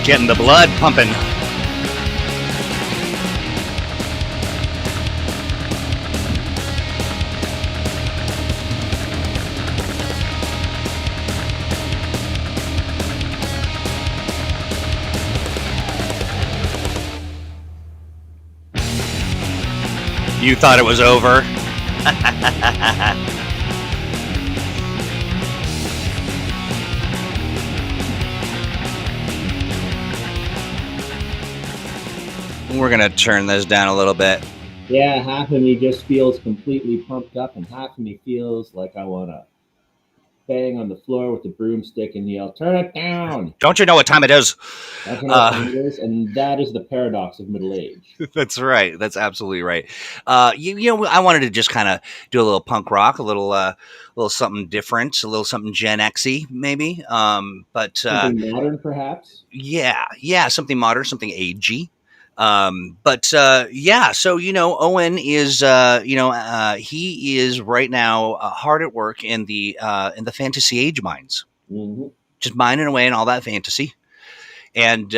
Getting the blood pumping. You thought it was over? We're going to turn this down a little bit. Yeah, half of me just feels completely pumped up, and half of me feels like I want to bang on the floor with the broomstick and yell, "Turn it down!" Don't you know what time it is? Don't you know what time it is? And that is the paradox of middle age. That's right. That's absolutely right. I wanted to just kind of do a little punk rock, a little something different, a little something Gen X-y, maybe. Something modern, perhaps. Yeah, something modern, something agey. So Owen is he is right now hard at work in the fantasy age mines, Mm-hmm. just mining away in all that fantasy. And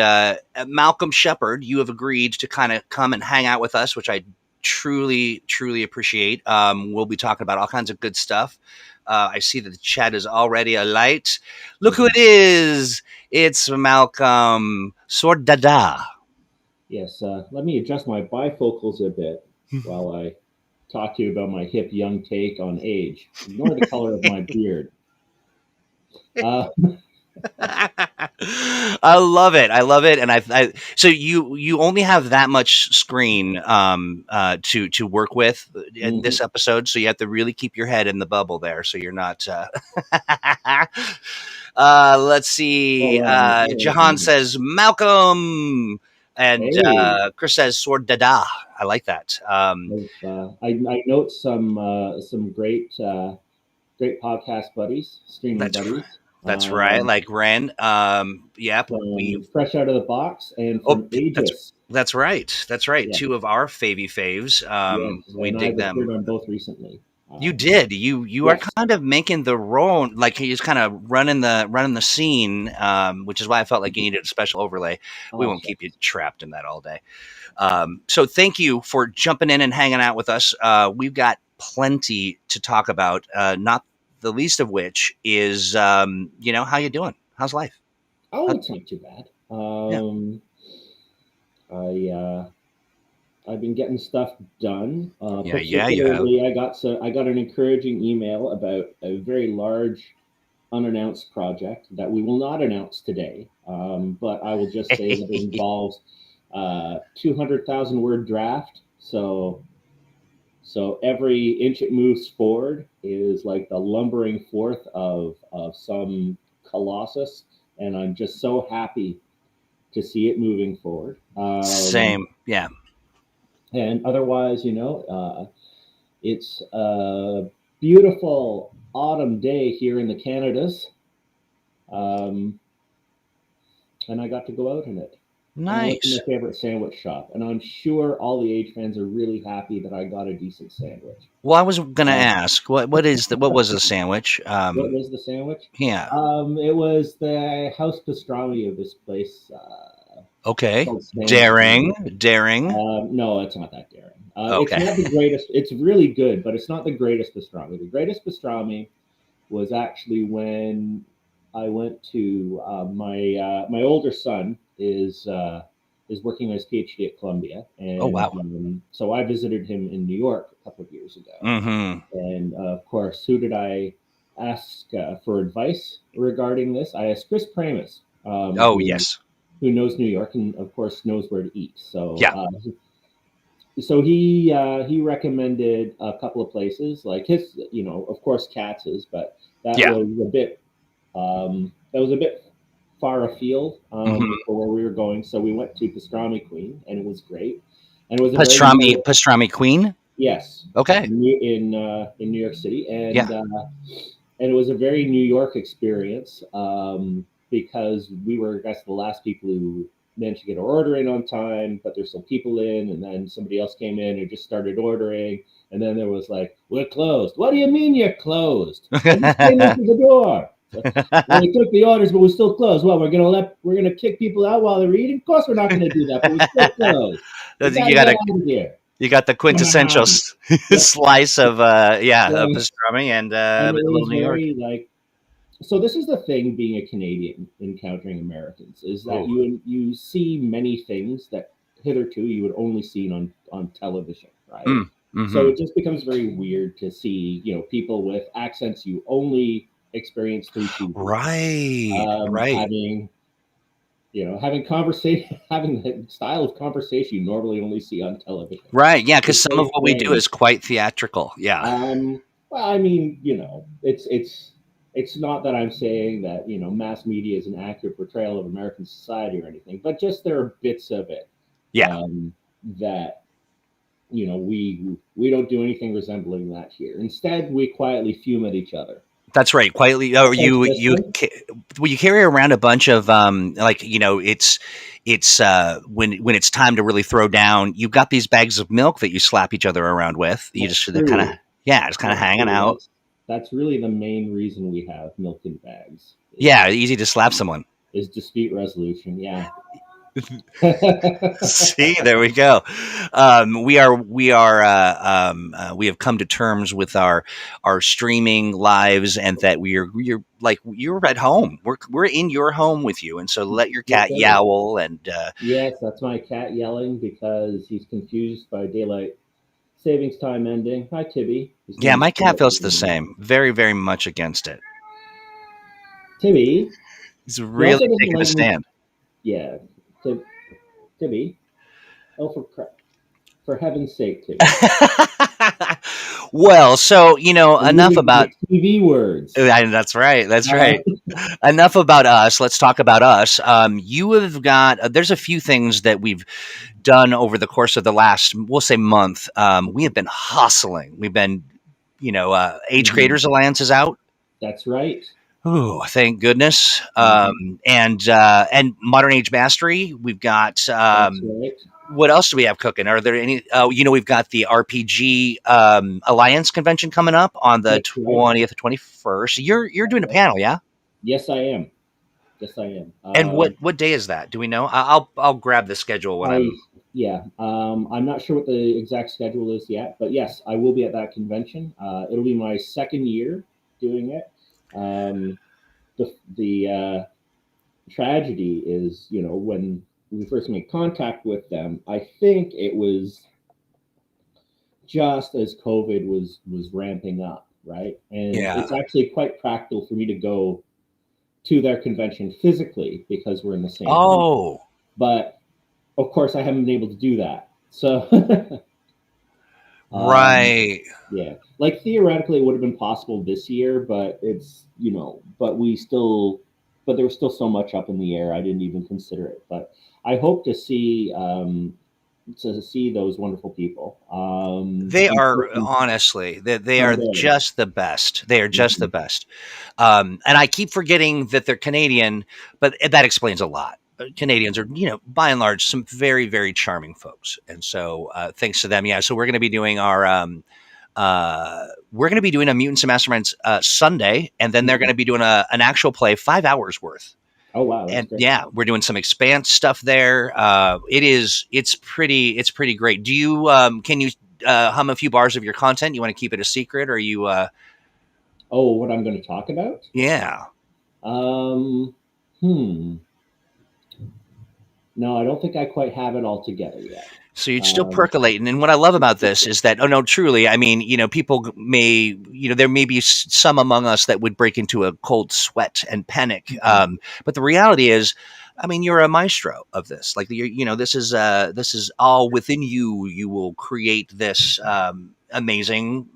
Malcolm Sheppard, you have agreed to kind of come and hang out with us, which I truly, truly appreciate. We'll be talking about all kinds of good stuff. I see that the chat is already alight. Look who it is. It's Malcolm SwordDAGE. Yes, let me adjust my bifocals a bit while I talk to you about my hip young take on age. Ignore the color of my beard. I love it. And so you only have that much screen to work with in this episode, so you have to really keep your head in the bubble there, so you're not. Let's see. Jahan says Malcolm, and Chris says SwordDAGE. I like that. I note some great podcast buddies, streaming buddies. That's right, like Ren. Fresh out of the box and from Aegis. That's right. Yeah. Two of our faves. We dig them. I've appeared on both recently. You did. You are kind of making the role, like he's kind of running the scene, which is why I felt like you needed a special overlay. We won't keep you trapped in that all day. So thank you for jumping in and hanging out with us. We've got plenty to talk about, not the least of which is, how you doing? How's life? Oh, it's not too bad. I've been getting stuff done. Particularly, I got an encouraging email about a very large unannounced project that we will not announce today. But I will just say that it involves 200,000 word draft. So every inch it moves forward is like the lumbering forth of some colossus, and I'm just so happy to see it moving forward. Same, yeah. And otherwise, it's a beautiful autumn day here in the Canadas, and I got to go out in it. Nice. I went to my favorite sandwich shop, and I'm sure all the Age fans are really happy that I got a decent sandwich. Well, I was going to ask, what was the sandwich? What was the sandwich? Yeah. It was the house pastrami of this place. Okay. Daring. No, it's not that daring. Okay. It's not the greatest. It's really good, but it's not the greatest pastrami. The greatest pastrami was actually when I went to my older son is working on his PhD at Columbia, and oh wow! So I visited him in New York a couple of years ago, and of course, who did I ask for advice regarding this? I asked Chris Pramus. Who knows New York and of course knows where to eat. So so he recommended a couple of places, like his, of course Katz's, but that was a bit far afield for where we were going. So we went to Pastrami Queen, and it was great. And it was Pastrami Queen. Yes. Okay. In New York City, and it was a very New York experience. Because we were, I guess, the last people who managed to get our order in on time, but there's some people in, and then somebody else came in and just started ordering, and then there was like, "We're closed." What do you mean you're closed? I just came into the door. So, well, we took the orders, but we're still closed. Well, we're gonna kick people out while they're eating. Of course, we're not gonna do that, but we're still closed. We gotta get out of here. You got the quintessential slice of pastrami and a little New York. Like, so this is the thing, being a Canadian encountering Americans, is that you see many things that hitherto you would only see on television, right? Mm-hmm. So it just becomes very weird to see, people with accents you only experience through TV. Right. Having conversation, having the style of conversation you normally only see on television. Right. Yeah, because some of what we do is quite theatrical. Yeah. Well, I mean, it's not that I'm saying that, mass media is an accurate portrayal of American society or anything, but just there are bits of it. Yeah. That, we don't do anything resembling that here. Instead, we quietly fume at each other. That's right. Quietly. Oh, you carry around a bunch of it's when it's time to really throw down. You've got these bags of milk that you slap each other around with. You just kind of hanging out. That's really the main reason we have milk in bags. Yeah, easy to slap someone. Is dispute resolution. Yeah. See, there we go. We have come to terms with our streaming lives, and that you're at home. We're in your home with you, and so let your cat yowl. And yes, that's my cat yelling because he's confused by daylight savings time ending. Hi, Tibby. Yeah, my cat feels the same. Very, very much against it. Tibby, he's really taking a stand. Yeah. Tibby, for heaven's sake, Tibby. Well, so enough about TV words. That's right. That's right. Enough about us. Let's talk about us. You have got. There's a few things that we've done over the course of the last, we'll say, month. We have been hustling. We've been, Age Creators Alliance is out. That's right. Oh, thank goodness. And Modern Age Mastery. We've got. What else do we have cooking? Are there any? We've got the RPG Alliance convention coming up on the 20th, 21st. You're doing a panel, yeah? Yes, I am. And what day is that? Do we know? I'll grab the schedule when I'm. Yeah, I'm not sure what the exact schedule is yet, but yes, I will be at that convention. It'll be my second year doing it. The tragedy is, when we first made contact with them, I think it was just as COVID was ramping up, right? And it's actually quite practical for me to go to their convention physically because we're in the same room. But of course I haven't been able to do that. So right. Yeah. Like theoretically it would have been possible this year, but it's, but there was still so much up in the air. I didn't even consider it, but I hope to see those wonderful people. They are honestly, they are just the best. They are just the best. And I keep forgetting that they're Canadian, but that explains a lot. Canadians are, by and large, some very, very charming folks. And so thanks to them. Yeah. So we're going to be doing a Mutants and Masterminds Sunday, and then they're going to be doing an actual play, 5 hours worth. Oh, wow. And great. Yeah, we're doing some Expanse stuff there. It's pretty great. Do you, can you hum a few bars of your content? You want to keep it a secret, or are you, what I'm going to talk about? Yeah. No, I don't think I quite have it all together yet. So you're still percolating. And what I love about this is that, truly, I mean, people may, there may be some among us that would break into a cold sweat and panic. But the reality is, I mean, you're a maestro of this. Like, this is all within you. You will create this amazing,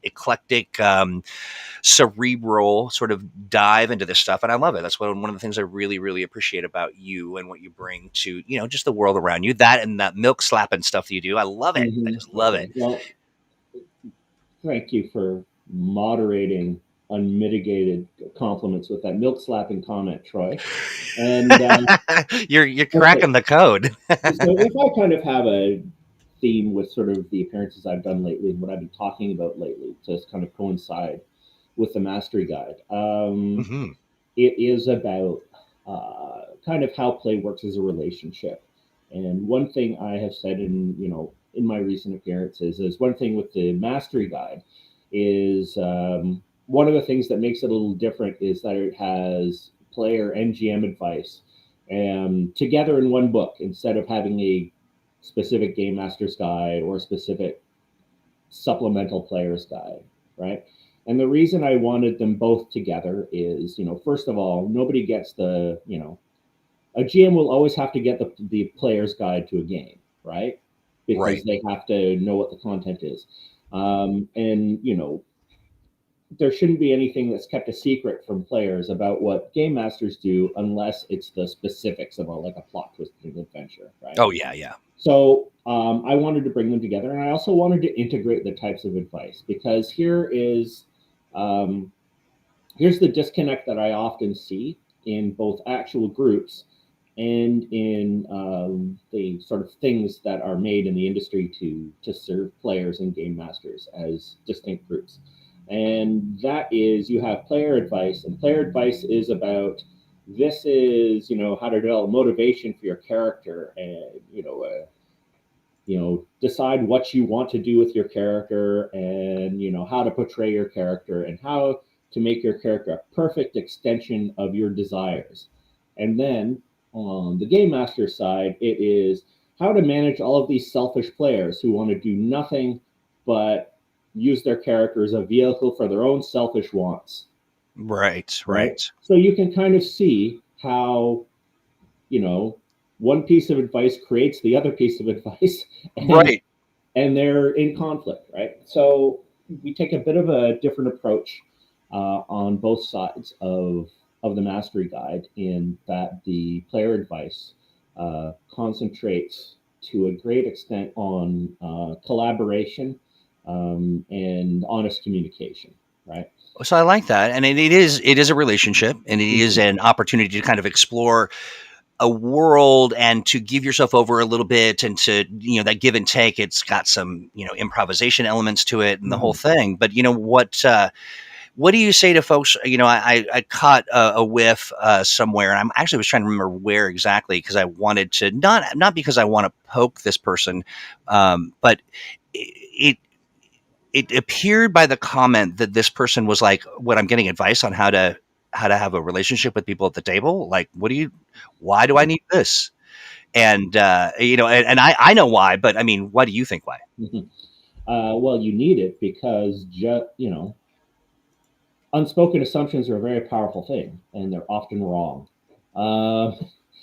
eclectic, cerebral sort of dive into this stuff, and I love it. That's one of the things I really, really appreciate about you and what you bring to just the world around you. That and that milk slapping stuff that you do, I love it. I just love it. Well, thank you for moderating unmitigated compliments with that milk slapping comment, Troy. And you're cracking the code. So if I kind of have a theme with sort of the appearances I've done lately and what I've been talking about lately to kind of coincide. with the Mastery Guide. It is about kind of how play works as a relationship. And one thing I have said in my recent appearances is one thing with the Mastery Guide is one of the things that makes it a little different is that it has player and GM advice together in one book instead of having a specific game master's guide or a specific supplemental player's guide, right? And the reason I wanted them both together is, first of all, nobody gets a GM will always have to get the player's guide to a game, right? Because they have to know what the content is. And, there shouldn't be anything that's kept a secret from players about what game masters do unless it's the specifics of like a plot twisting adventure, right? Oh, yeah, yeah. So I wanted to bring them together, and I also wanted to integrate the types of advice because here's the disconnect that I often see in both actual groups and in the sort of things that are made in the industry to serve players and game masters as distinct groups. And that is, you have player advice, and player advice is about this is, how to develop motivation for your character and, decide what you want to do with your character and, how to portray your character and how to make your character a perfect extension of your desires. And then on the game master side, it is how to manage all of these selfish players who want to do nothing but use their character as a vehicle for their own selfish wants. Right. So you can kind of see how, one piece of advice creates the other piece of advice. And they're in conflict, right? So we take a bit of a different approach on both sides of the Mastery Guide in that the player advice concentrates to a great extent on collaboration and honest communication, right? So I like that, and it is a relationship, and it is an opportunity to kind of explore a world and to give yourself over a little bit, and to that give and take. It's got some improvisation elements to it, and the whole thing. But what do you say to folks? I caught a whiff somewhere, and I was trying to remember where exactly because I wanted to not because I want to poke this person, but it appeared by the comment that this person was like, "What I'm getting advice on how to have a relationship with people at the table. Like, why do I need this?" And and I know why, but I mean, why do you think why? Well, you need it because unspoken assumptions are a very powerful thing, and they're often wrong.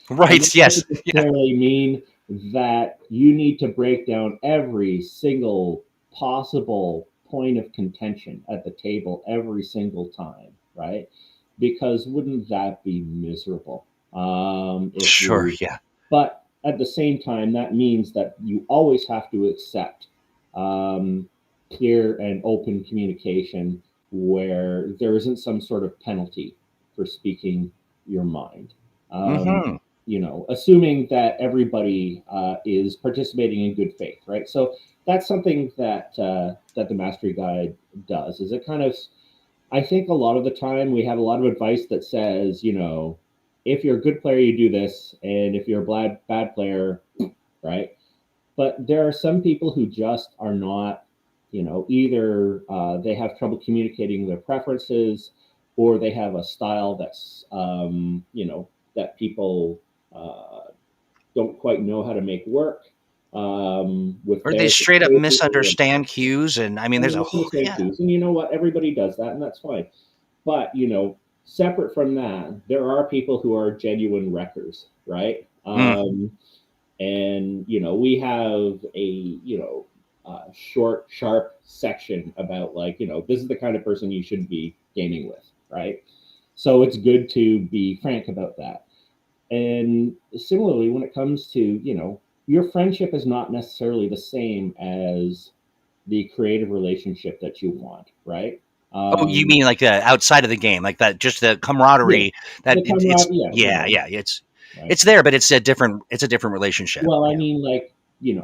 Right. Yes. Doesn't necessarily mean that you need to break down every single possible point of contention at the table every single time, right? Because wouldn't that be miserable? Sure. Yeah. But at the same time, that means that you always have to accept clear and open communication where there isn't some sort of penalty for speaking your mind. Assuming that everybody is participating in good faith, right? So that's something that the Mastery Guide does. Is it kind of, I think a lot of the time we have a lot of advice that says, if you're a good player, you do this, and if you're a bad player, right? But there are some people who just are not, either they have trouble communicating their preferences, or they have a style that's, that people don't quite know how to make work. Or they straight up misunderstand cues, and I mean, there's a whole cues, and you know what? Everybody does that, and that's fine. But separate from that, there are people who are genuine wreckers, right? And we have a short, sharp section about this is the kind of person you shouldn't be gaming with, right? So it's good to be frank about that. And similarly, when it comes to your friendship is not necessarily the same as the creative relationship that you want, right? You mean like outside of the game, like that, just the camaraderie it's there, but it's a different relationship. Well, I mean,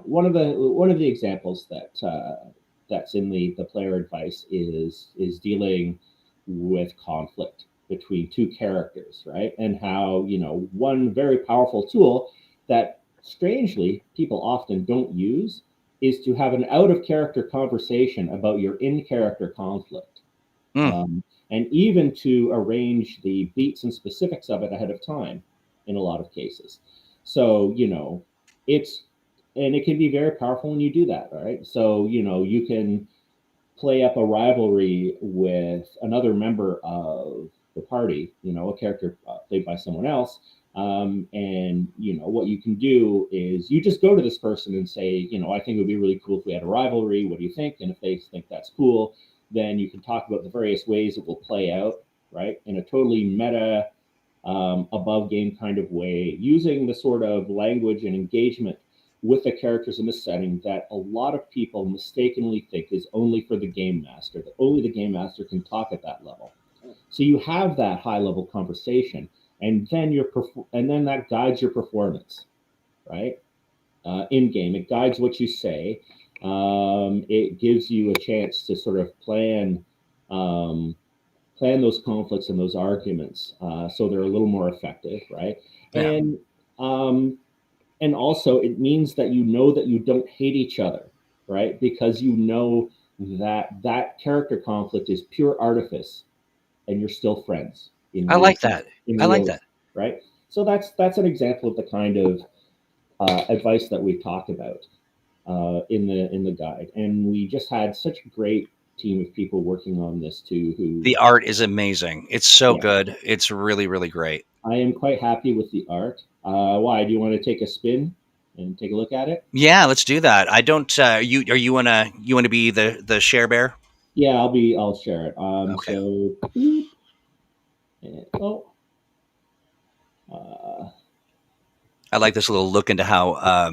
one of the examples that that's in the player advice is dealing with conflict between two characters, right? And how, one very powerful tool that strangely people often don't use is to have an out of character conversation about your in character conflict. And even to arrange the beats and specifics of it ahead of time in a lot of cases. So, it can be very powerful when you do that, right? So, you can play up a rivalry with another member of the party, a character played by someone else. And what you can do is you just go to this person and say, I think it would be really cool if we had a rivalry. What do you think? And if they think that's cool, then you can talk about the various ways it will play out, right, in a totally meta, above game kind of way, using the sort of language and engagement with the characters in the setting that a lot of people mistakenly think is only for the game master, that only the game master can talk at that level. So you have that high level conversation, and then that guides your performance, right? In game, it guides what you say. It gives you a chance to sort of plan those conflicts and those arguments, so they're a little more effective, right? Yeah. And also it means that that you don't hate each other, right? Because that character conflict is pure artifice, and you're still friends. I like that. I like that. Right. So that's an example of the kind of advice that we talked about in the guide, and we just had such a great team of people working on this too. The art is amazing. It's so good. It's really, really great. I am quite happy with the art. Why? Do you want to take a spin and take a look at it? Yeah, let's do that. I don't. You want to be the share bear? Yeah, I'll share it. Okay. So, I like this little look into how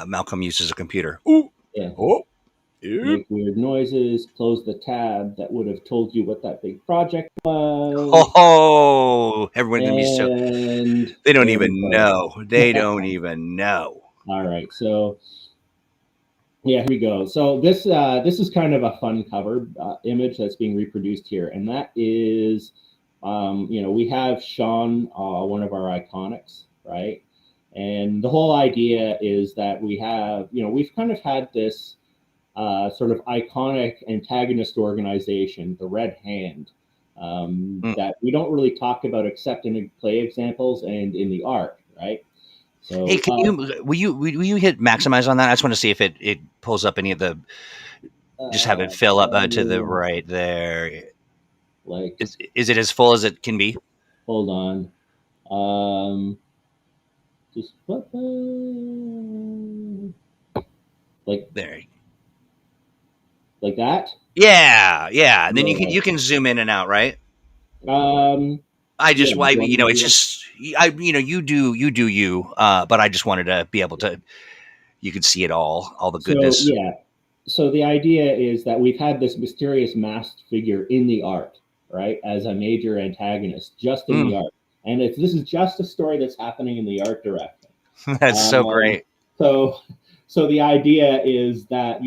Malcolm uses a computer. Ooh. Yeah. Oh. Make weird noises. Close the tab that would have told you what that big project was. Oh, everyone gonna be so. They don't even know. They don't even know. All right, so yeah, here we go. So this is kind of a fun cover image that's being reproduced here, and that is, we have Sean, one of our iconics, right? And the whole idea is that we've kind of had this sort of iconic antagonist organization, the Red Hand, that we don't really talk about except in play examples and in the art, right? So, hey, will you hit maximize on that? I just want to see if it pulls up any of the. Just have it fill up to the right there. Like, is it as full as it can be? Hold on. Just like there. Like that? Yeah. And then you can zoom in and out, right? I just it's just you do but I just wanted to be able to. You could see it all the goodness. So, yeah. So the idea is that we've had this mysterious masked figure in the art, right, as a major antagonist, just in the art, and this is just a story that's happening in the art direction. That's so great. So the idea is that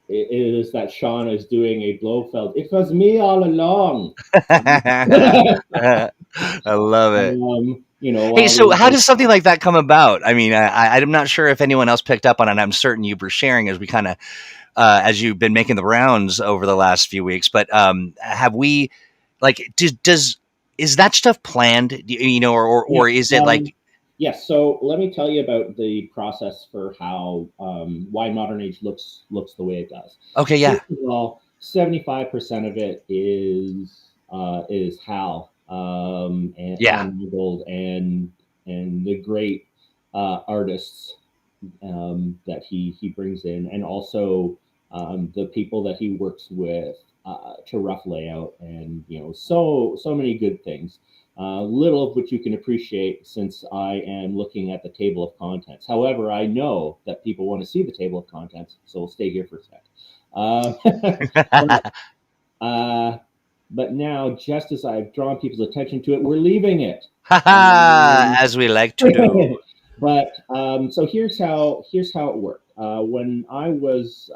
it is that Sean is doing a Blofeld. It was me all along. I love it. Hey, so how does something like that come about? I mean, I'm not sure if anyone else picked up on it. I'm certain you were sharing as we kind of, as you've been making the rounds over the last few weeks. But have we, like, is that stuff planned? Or is it like? Yes. So let me tell you about the process for how why Modern Age looks the way it does. Okay. Yeah. First of all, 75% of it is Hal. And Gold and the great artists that he brings in, and also the people that he works with to rough layout, and so many good things. Little of which you can appreciate since I am looking at the table of contents. However, I know that people want to see the table of contents, so we'll stay here for a sec. But now, just as I've drawn people's attention to it, we're leaving it. As we like to do. But so here's how it worked. When I was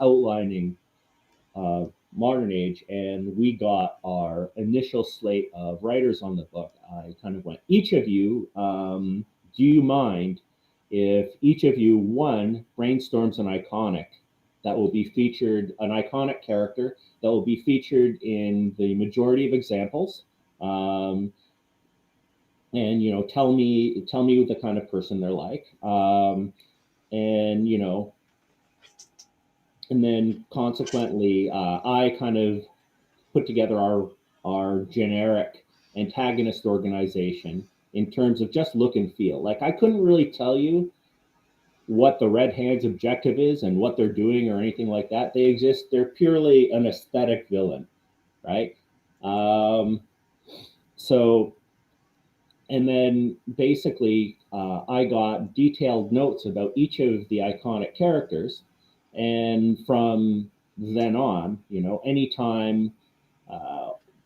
outlining Modern Age, and we got our initial slate of writers on the book, I kind of went, each of you, do you mind if each of you, one, brainstorms an iconic that will be featured, an iconic character that will be featured in the majority of examples, and tell me the kind of person they're like, and and then consequently, I kind of put together our generic antagonist organization in terms of just look and feel. Like, I couldn't really tell you what the Red Hand's objective is and what they're doing or anything like that. They exist. They're purely an aesthetic villain, right? So, and then basically, I got detailed notes about each of the iconic characters. And from then on, anytime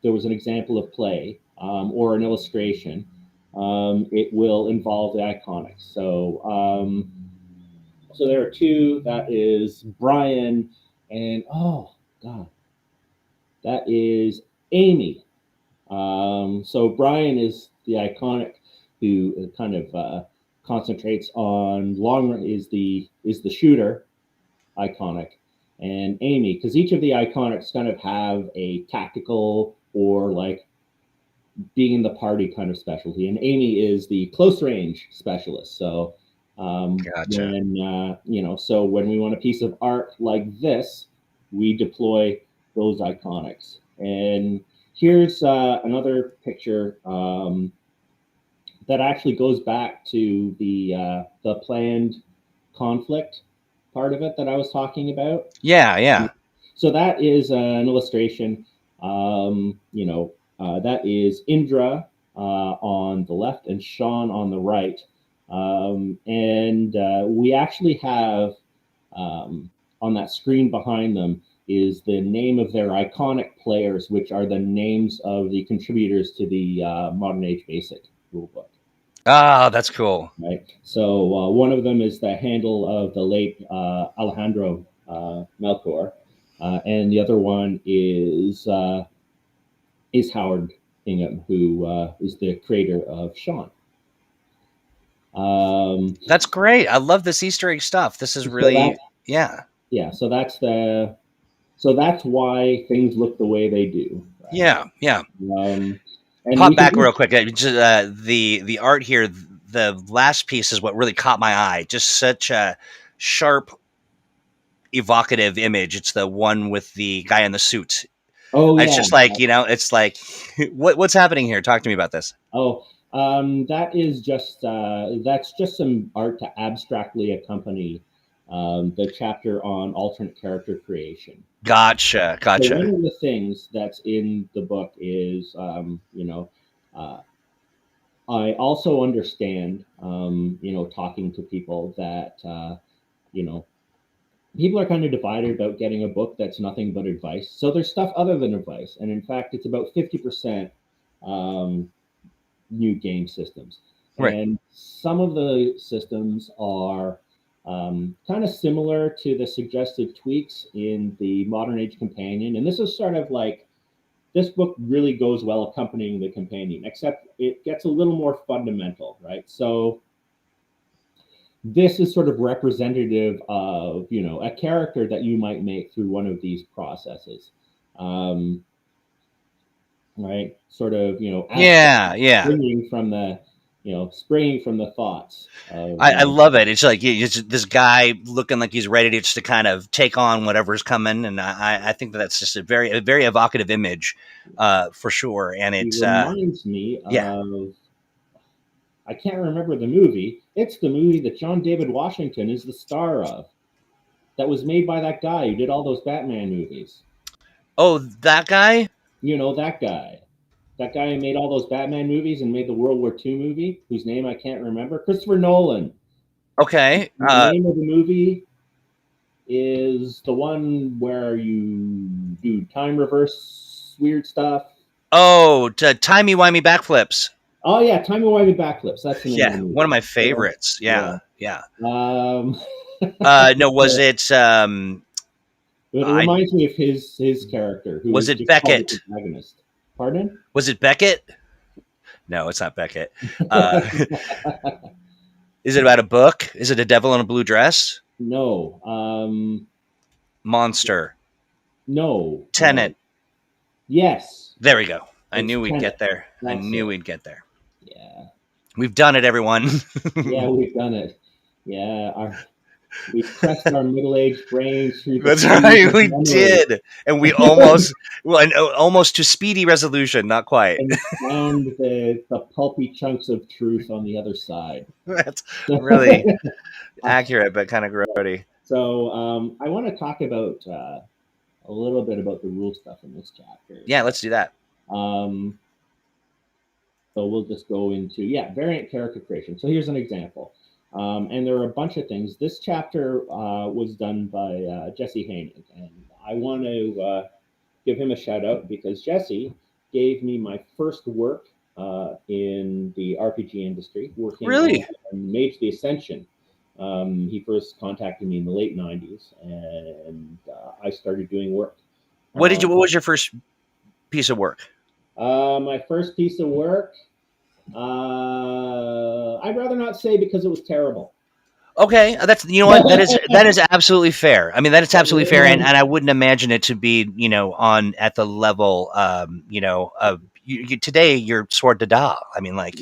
there was an example of play or an illustration, it will involve the iconics. So there are two. That is Brian, and oh god, that is Amy. So Brian is the iconic who kind of concentrates on long, is the shooter iconic, and Amy, because each of the iconics kind of have a tactical or like being in the party kind of specialty, and Amy is the close range specialist. So Gotcha. so when we want a piece of art like this, we deploy those iconics. And here's another picture that actually goes back to the planned conflict part of it that I was talking about. Yeah. So that is an illustration. That is Indra on the left and Sean on the right. And we actually have on that screen behind them is the name of their iconic players, which are the names of the contributors to the Modern Age Basic rulebook. Oh, that's cool. Right. So one of them is the handle of the late Alejandro Melchor, and the other one is Howard Ingham, who is the creator of Sean. That's great. I love this Easter egg stuff. This is really, yeah. So that's why things look the way they do. Right? Yeah. And pop back real quick. The art here, the last piece is what really caught my eye. Just such a sharp, evocative image. It's the one with the guy in the suit. Oh, yeah. It's just like, it's like, what's happening here? Talk to me about this. Oh, that is just that's just some art to abstractly accompany the chapter on alternate character creation. Gotcha. So one of the things that's in the book is, I also understand, talking to people that, people are kind of divided about getting a book that's nothing but advice. So there's stuff other than advice. And in fact, it's about 50% new game systems. Right. And some of the systems are kind of similar to the suggested tweaks in the Modern Age Companion. And this is sort of like, this book really goes well accompanying the companion, except it gets a little more fundamental, right? So this is sort of representative of, a character that you might make through one of these processes. Right? Sort of, springing from the thoughts. I love it. It's like it's this guy looking like he's ready to just to kind of take on whatever's coming, and I think that's just a very evocative image, for sure. And it reminds me of, I can't remember the movie. It's the movie that John David Washington is the star of. That was made by that guy who did all those Batman movies. Oh, that guy? That guy. That guy who made all those Batman movies and made the World War II movie, whose name I can't remember. Christopher Nolan. Okay. The name of the movie is the one where you do time reverse weird stuff. Oh, timey-wimey backflips. Oh, yeah, timey-wimey backflips. That's the name of the movie. One of my favorites. Yeah. No, was it... But it reminds me of his character, who was is it just Beckett? the protagonist. Pardon? Was it Beckett? No, it's not Beckett. Is it about a book? Is it a devil in a blue dress? No. Monster. No. Tenet. No. Yes. There we go. I knew we'd Tenet. get there. That's I knew it. we'd get there. Yeah. We've done it, everyone. Yeah, we've done it. Yeah, we've pressed our middle-aged brains through the That's right, we memory did, and we almost, almost to speedy resolution. Not quite. and found the pulpy chunks of truth on the other side. That's really accurate, but kind of grody. So I want to talk about a little bit about the rule stuff in this chapter. Yeah, let's do that. So we'll just go into variant character creation. So here's an example. And there are a bunch of things. This chapter was done by Jesse Haining, and I want to give him a shout out because Jesse gave me my first work in the RPG industry, working on Mage the Ascension. He first contacted me in the late 90s, and I started doing work. What was your first piece of work? My first piece of work, I'd rather not say because it was terrible. Okay, that's what that is absolutely fair. I mean, that is absolutely fair, and I wouldn't imagine it to be on at the level of today you're Sword to Da. I mean, like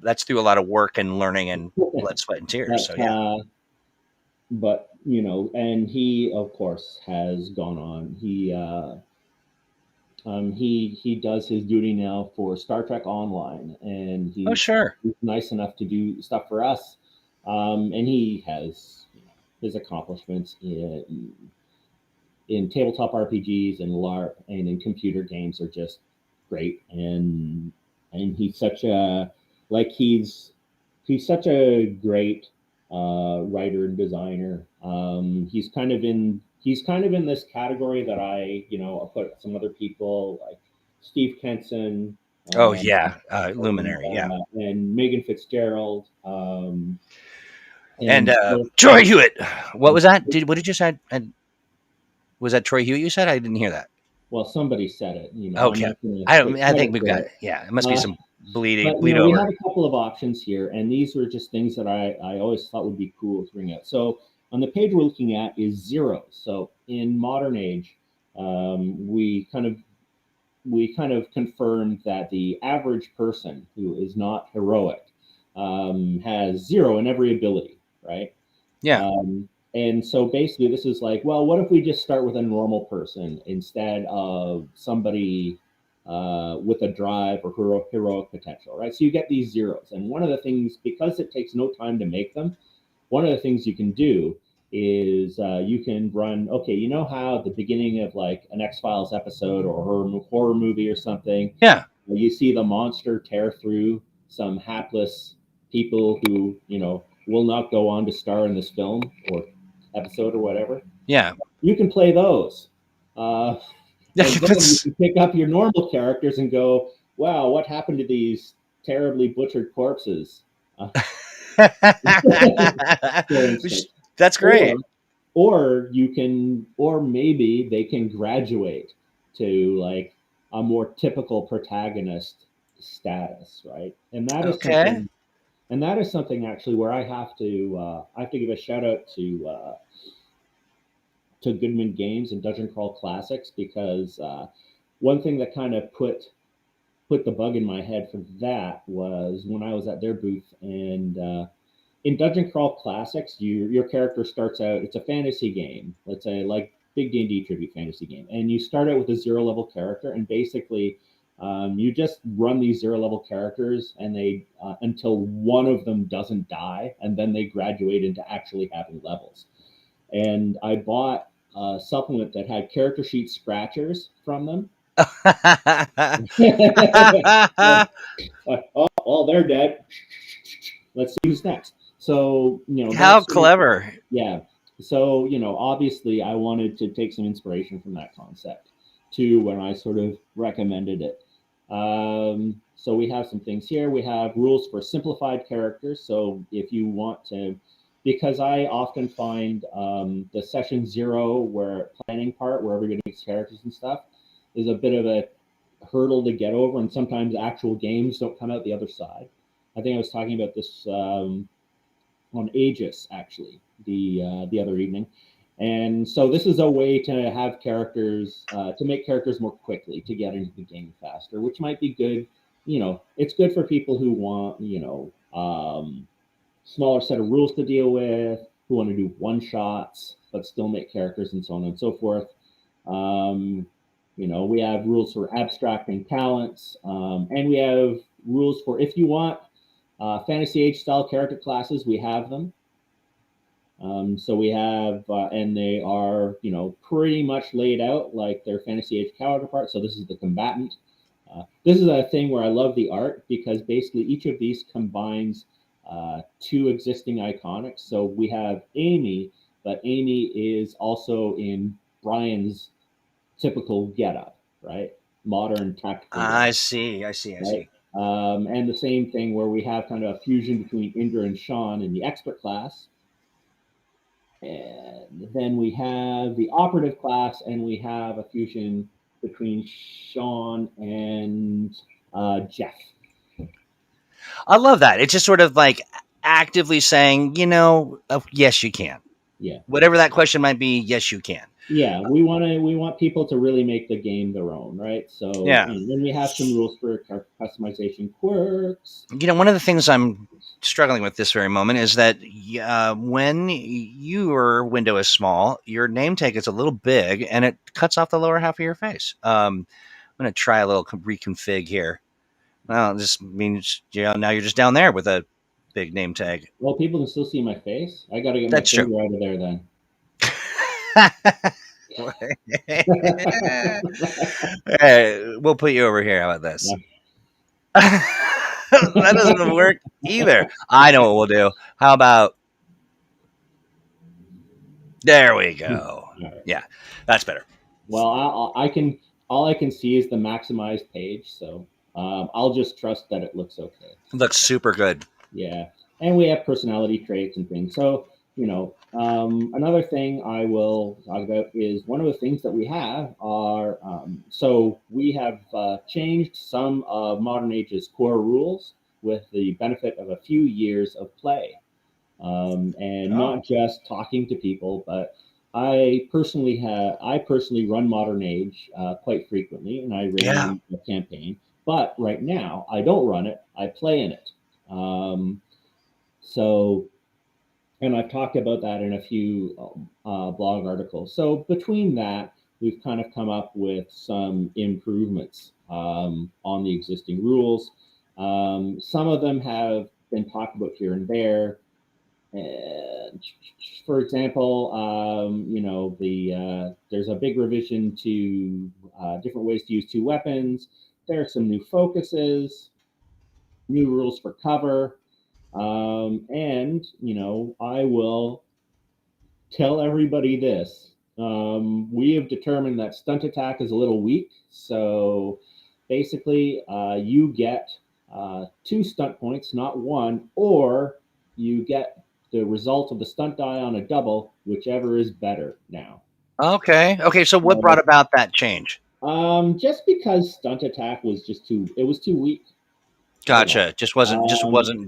that's through a lot of work and learning and blood, sweat, and tears. So yeah. But and he of course has gone on. He does his duty now for Star Trek Online, and he's nice enough to do stuff for us. And he has his accomplishments in tabletop RPGs and LARP and in computer games are just great. And he's such a he's such a great writer and designer. He's kind of in this category that I put some other people like Steve Kenson. Luminary, and Megan Fitzgerald. And Troy Hewitt. What was that? What did you say? Was that Troy Hewitt you said? I didn't hear that. Well, somebody said it. Okay. I think we've got it. Yeah, it must be some bleed over. We have a couple of options here, and these were just things that I always thought would be cool to bring out. So on the page we're looking at is zeros. So in modern age, we kind of confirmed that the average person who is not heroic has 0 in every ability, right? Yeah. And so basically this is like, well, what if we just start with a normal person instead of somebody with a drive or heroic potential, right? So you get these zeros. And one of the things, because it takes no time to make them, one of the things you can do is you can run, how at the beginning of like an X-Files episode or a horror movie or something, you see the monster tear through some hapless people who, will not go on to star in this film or episode or whatever. Yeah. You can play those. And then you can pick up your normal characters and go, wow, what happened to these terribly butchered corpses? That's great. Or maybe they can graduate to like a more typical protagonist status, right? And that is something. And that is something actually where I have to give a shout out to Goodman Games and Dungeon Crawl Classics, because one thing that kind of put the bug in my head for that was when I was at their booth, and in Dungeon Crawl Classics, your character starts out, it's a fantasy game, let's say like big D&D tribute fantasy game, and you start out with a 0 level character, and basically you just run these 0 level characters, and they until one of them doesn't die, and then they graduate into actually having levels. And I bought a supplement that had character sheet scratchers from them. Oh, they're dead. Let's see who's next. So, how clever. Yeah. So, obviously I wanted to take some inspiration from that concept too when I sort of recommended it. So we have some things here. We have rules for simplified characters. So if you want to because I often find the session 0 planning part where everybody makes characters and stuff is a bit of a hurdle to get over, and sometimes actual games don't come out the other side. I think I was talking about this on Aegis actually the other evening, and so this is a way to have characters to make characters more quickly, to get into the game faster, which might be good. It's good for people who want smaller set of rules to deal with, who want to do one shots but still make characters, and so on and so forth. We have rules for abstracting talents, and we have rules for if you want Fantasy Age style character classes, we have them. So we have, and they are, pretty much laid out like their Fantasy Age counterpart. So this is the combatant. This is a thing where I love the art, because basically each of these combines two existing iconics. So we have Amy, but Amy is also in Brian's typical getup, right? Modern tactical. I see. And the same thing where we have kind of a fusion between Indra and Sean in the expert class. And then we have the operative class, and we have a fusion between Sean and Jeff. I love that. It's just sort of like actively saying, yes, you can. Yeah. Whatever that question might be, yes, you can. Yeah, we want people to really make the game their own, right? So then we have some rules for customization quirks. One of the things I'm struggling with this very moment is that when your window is small, your name tag is a little big, and it cuts off the lower half of your face. I'm going to try a little reconfig here. Well, this means now you're just down there with a big name tag. Well, people can still see my face. I got to get my finger out of there then. Hey, we'll put you over here. How about this? Yeah. That doesn't work either. I know what we'll do. How about there we go. Right. Yeah, that's better. Well, all I can see is the maximized page, so I'll just trust that it looks okay. It looks super good. Yeah, and we have personality traits and things. So another thing I will talk about is one of the things that we have are so we have changed some of Modern Age's core rules with the benefit of a few years of play, and not just talking to people, but I personally run Modern Age quite frequently, and I ran a campaign. But right now, I don't run it; I play in it. And I've talked about that in a few blog articles. So between that, we've kind of come up with some improvements on the existing rules. Some of them have been talked about here and there. And for example, there's a big revision to different ways to use two weapons. There are some new focuses, new rules for cover. And I will tell everybody this. We have determined that stunt attack is a little weak. So basically, you get 2 stunt points, not 1, or you get the result of the stunt die on a double, whichever is better now. Okay. So what brought about that change? Just because stunt attack was too weak. Gotcha. Just wasn't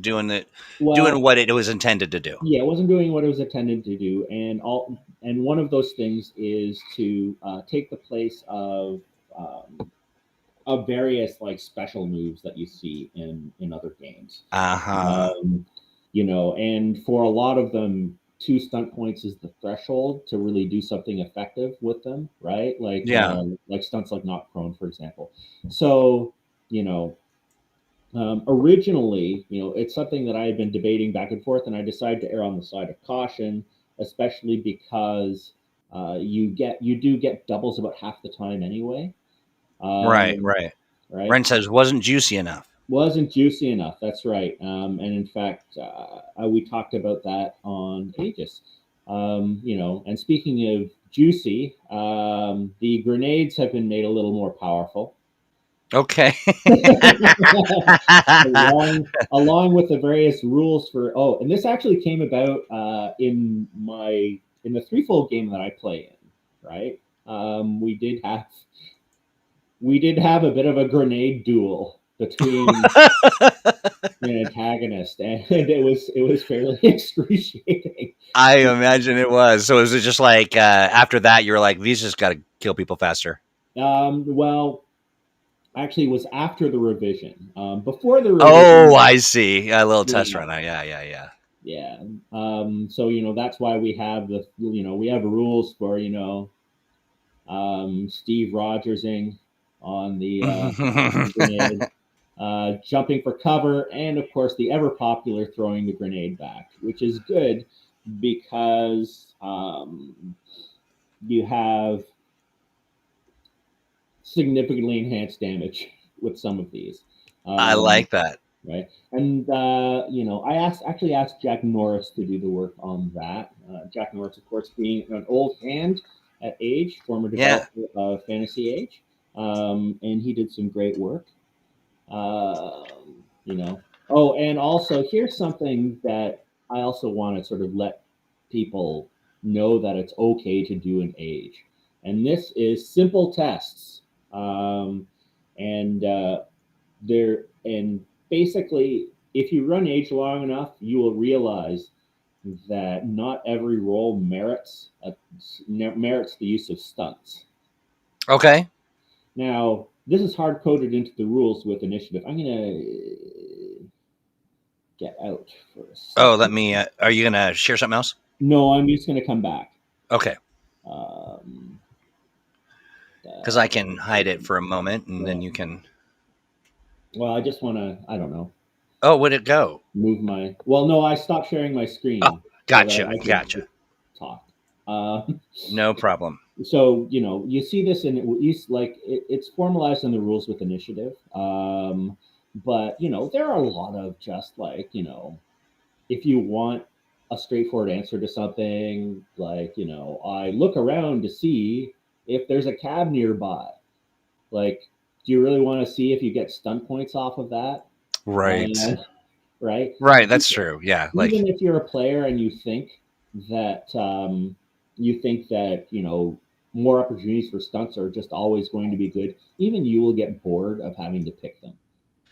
doing what it was intended to do. Yeah, it wasn't doing what it was intended to do, and one of those things is to take the place of various like special moves that you see in other games. And for a lot of them, 2 stunt points is the threshold to really do something effective with them, right? Like like stunts like knock prone, for example. So originally, it's something that I had been debating back and forth, and I decided to err on the side of caution, especially because you do get doubles about half the time anyway. Right. Brent says wasn't juicy enough. Wasn't juicy enough. That's right. And in fact, we talked about that on Aegis. And speaking of juicy, the grenades have been made a little more powerful. Okay. along with the various rules for and this actually came about in the threefold game that I play in, right? We did have a bit of a grenade duel between an antagonist, and it was fairly excruciating. I imagine it was. So is it just like after that you're like, these just got to kill people faster? Well, actually, it was after the revision. Before the revision. Oh, I see. A little test run. Yeah. Yeah. So that's why we have we have rules for Steve Rogersing on the grenade, jumping for cover, and of course the ever popular throwing the grenade back, which is good because you have significantly enhanced damage with some of these. I like that. Right, and I actually asked Jack Norris to do the work on that. Jack Norris, of course, being an old hand at Age, former developer of Fantasy Age, and he did some great work. Oh, and also here's something that I also want to sort of let people know that it's okay to do in Age, and this is simple tests, and basically, if you run Age long enough, you will realize that not every role merits the use of stunts. Okay. Now, this is hard coded into the rules with initiative. I'm gonna get out for a second. Oh, let me. Are you gonna share something else? No, I'm just gonna come back. Okay. Because I can hide it for a moment, and then you can. Well, I just want to. I don't know. Oh, where'd it go? Move my. Well, no, I stopped sharing my screen. Oh, gotcha. Gotcha. Talk. No problem. So you see this in it's formalized in the rules with initiative. But there are a lot of just like if you want a straightforward answer to something, like I look around to see if there's a cab nearby. Like, do you really want to see if you get stunt points off of that? Right. Right. That's true. Yeah. Even if you're a player and you think that more opportunities for stunts are just always going to be good, even you will get bored of having to pick them.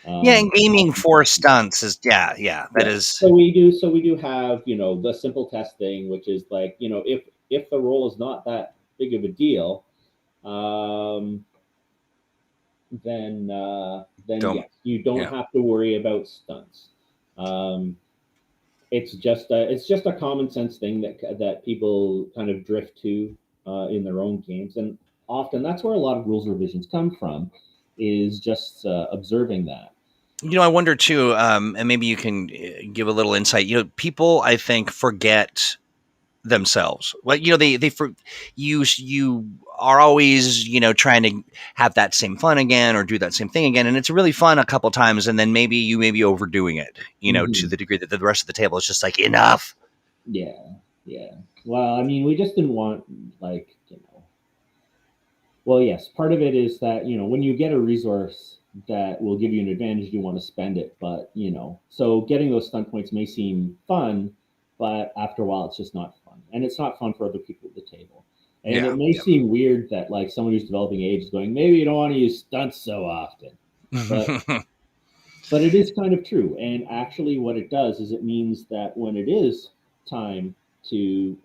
And gaming for stunts is that is. So we do have the simple test thing, which is like if the role is not that big of a deal, then yes, you don't have to worry about stunts. It's just a common sense thing that people kind of drift to in their own games, and often that's where a lot of rules revisions come from, is just observing that. I wonder too, and maybe you can give a little insight. People I think forget themselves. Well, you are always trying to have that same fun again or do that same thing again, and it's really fun a couple times, and then maybe you may be overdoing it to the degree that the rest of the table is just like enough. Yeah Well, I mean, we just didn't want well, yes, part of it is that when you get a resource that will give you an advantage, you want to spend it, but so getting those stunt points may seem fun, but after a while it's just not fun, and it's not fun for other people at the table. And it may seem weird that like someone who's developing Age is going, maybe you don't want to use stunts so often, but it is kind of true. And actually what it does is it means that when it is time to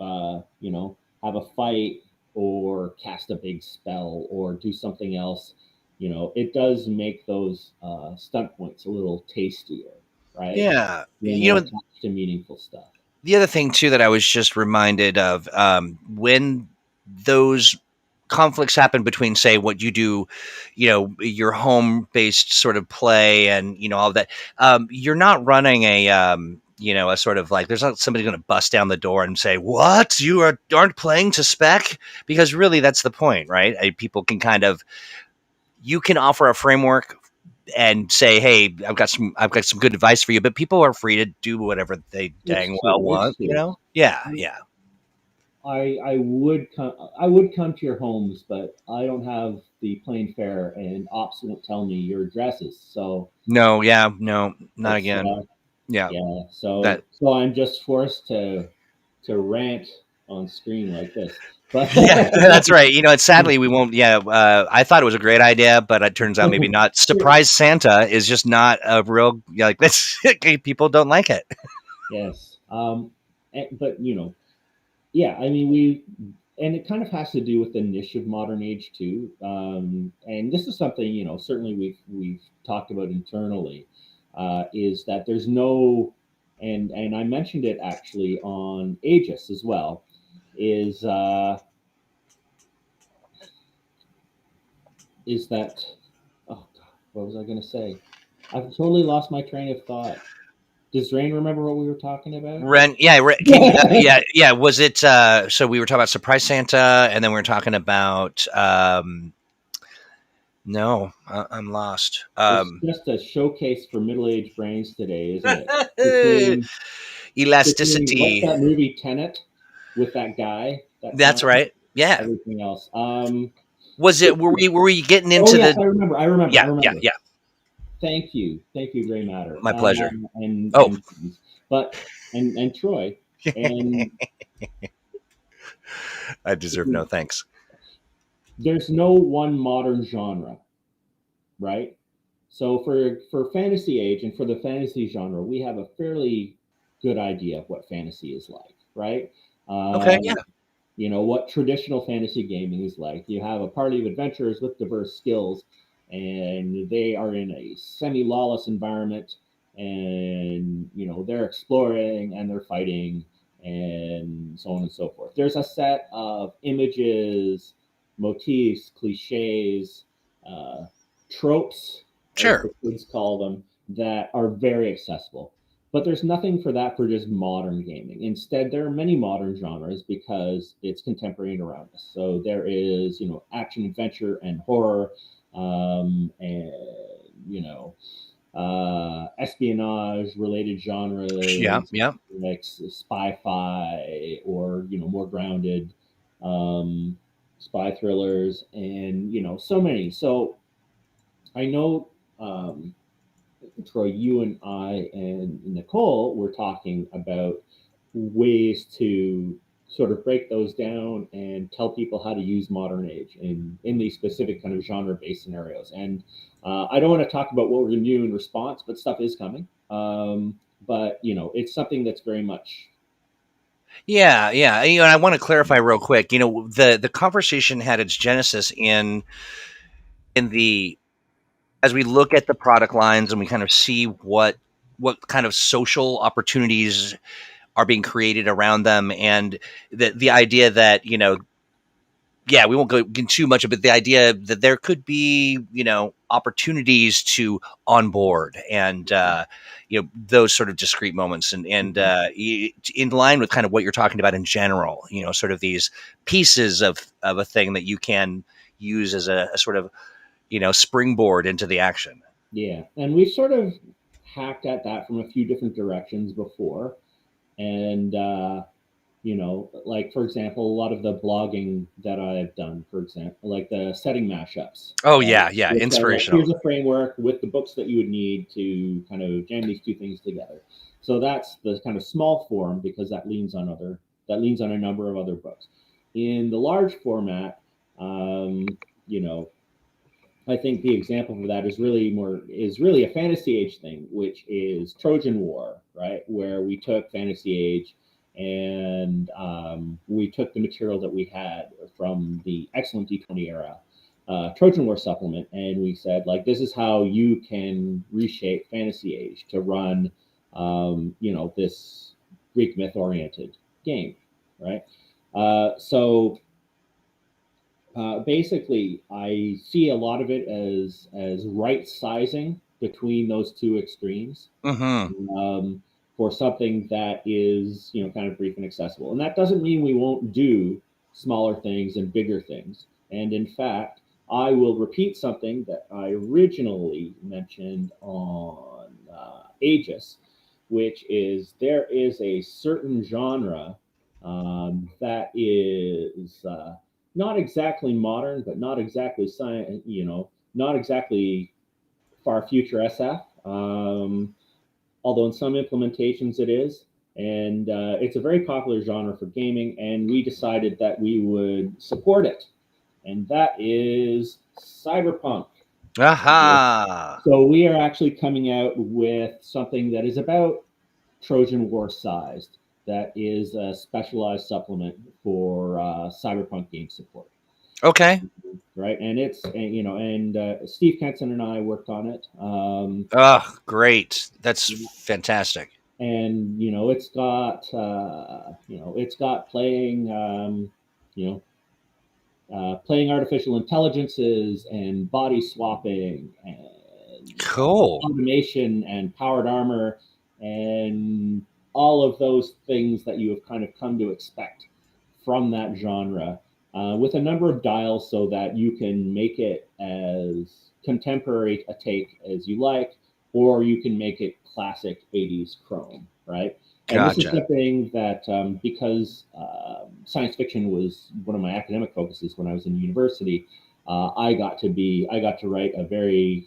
have a fight or cast a big spell or do something else, it does make those stunt points a little tastier, right? Yeah. Attached to meaningful stuff. The other thing too that I was just reminded of, when those conflicts happen between, say, what you do, your home-based sort of play and all of that, you're not running a a sort of like, there's not somebody going to bust down the door and say, what, you aren't playing to spec? Because really that's the point, right? People can you can offer a framework and say, hey, I've got some good advice for you, but people are free to do whatever they dang well want, Yeah. I would come to your homes, but I don't have the plane fare, and ops won't tell me your addresses. So no, yeah, no, not it's again. Yeah, yeah. that. So I'm just forced to rant on screen like this. But Yeah, that's right. Sadly we won't. Yeah, I thought it was a great idea, but it turns out maybe not. Surprise Santa is just not a real like this. People don't like it. yes. But yeah. I mean, and it kind of has to do with the niche of modern age too. And this is something certainly we've talked about internally. Is that there's no, and I mentioned it actually on Aegis as well. Is that oh god, what was I going to say? I've totally lost my train of thought. Does Rain remember what we were talking about? Ren, yeah, can you, yeah. Was it? So we were talking about Surprise Santa, and then we were talking about. No, I'm lost. It's just a showcase for middle-aged brains today, isn't it? Between what's Elasticity. that movie Tenet with that guy that's That's on right. Yeah. everything else. Was it? Were we getting Oh into yes, the? I remember. Yeah, yeah, yeah. Thank you, Gray Matter, My pleasure. and Oh, but and Troy, and I deserve no thanks. there's no one modern genre, right? So for fantasy age and for the fantasy genre, we have a fairly good idea of what fantasy is like, right? Okay. Yeah. What traditional fantasy gaming is like. You have a party of adventurers with diverse skills, and they are in a semi-lawless environment, and they're exploring and they're fighting and so on and so forth. There's a set of images, motifs, cliches, uh, tropes, as Sure. the kids call them, that are very accessible. But there's nothing for that for just modern gaming. Instead, there are many modern genres because it's contemporary and around us. So there is, action, adventure, and horror, and espionage related Yeah. genres Yeah. like spy-fi, or more grounded um, spy thrillers, and so many. So I know, Troy, you and I and Nicole were talking about ways to sort of break those down and tell people how to use modern age in these specific kind of genre-based scenarios. And I don't want to talk about what we're going to do in response, but stuff is coming. But it's something that's very much. Yeah, yeah. And I want to clarify real quick. The conversation had its genesis in the as we look at the product lines and we kind of see what kind of social opportunities are being created around them, and the idea that yeah, we won't go into too much of it. The idea that there could be, opportunities to onboard and, those sort of discrete moments and in line with kind of what you're talking about in general, sort of these pieces of a thing that you can use as a sort of, springboard into the action. Yeah, and we've sort of hacked at that from a few different directions before. And like for example, a lot of the blogging that I've done, for example, like the setting mashups, Oh right? yeah, yeah, Which are like, inspirational. here's a framework with the books that you would need to kind of jam these two things together. So that's the kind of small form, because that leans on a number of other books. In the large format, you know, I think the example for that is really a fantasy age thing, which is Trojan War, right? Where we took fantasy age and we took the material that we had from the excellent D20 era Trojan War supplement, and we said, like, this is how you can reshape fantasy age to run, this Greek myth oriented game, right? So basically, I see a lot of it as right sizing between those two extremes, Mm-hmm. um, for something that is kind of brief and accessible. And that doesn't mean we won't do smaller things and bigger things. And in fact, I will repeat something that I originally mentioned on Aegis, which is there is a certain genre That is not exactly modern, but not exactly science. Not exactly far future SF. Although in some implementations it is. And it's a very popular genre for gaming, and we decided that we would support it. And that is Cyberpunk. Aha! So we are actually coming out with something that is about Trojan War sized. That is a specialized supplement for Cyberpunk game support. Okay. Right, and it's Steve Kenson and I worked on it. Oh, great! That's fantastic. And it's got playing playing artificial intelligences and body swapping and cool automation and powered armor and all of those things that you have kind of come to expect from that genre, with a number of dials so that you can make it as contemporary a take as you like, or you can make it classic 80s chrome, right? And Gotcha. This is something that, because science fiction was one of my academic focuses when I was in university, I got to write a very,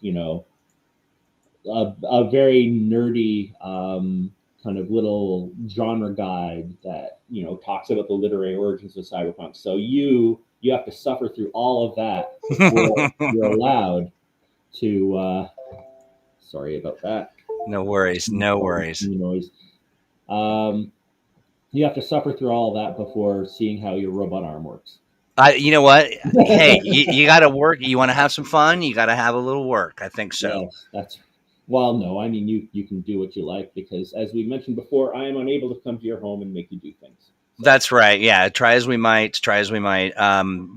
a very nerdy kind of little genre guide that talks about the literary origins of cyberpunk. So you have to suffer through all of that before you're allowed to. Sorry about that. No worries. No worries. Noise. You have to suffer through all of that before seeing how your robot arm works. You know what? Hey, you got to work. You want to have some fun. You got to have a little work. I think so. Yes, that's. Well, no, I mean you can do what you like, because as we mentioned before, I am unable to come to your home and make you do things. So. That's right. Yeah, try as we might.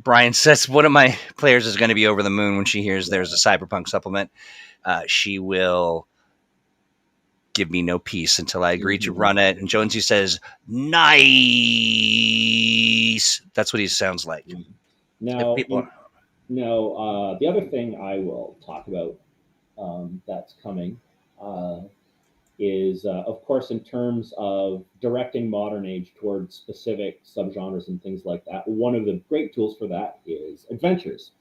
Brian says one of my players is going to be over the moon when she hears there's a cyberpunk supplement. She will give me no peace until I agree to run it. And Jonesy says, nice. That's what he sounds like. Now, the other thing I will talk about that's coming is, of course, in terms of directing modern age towards specific subgenres and things like that. One of the great tools for that is adventures.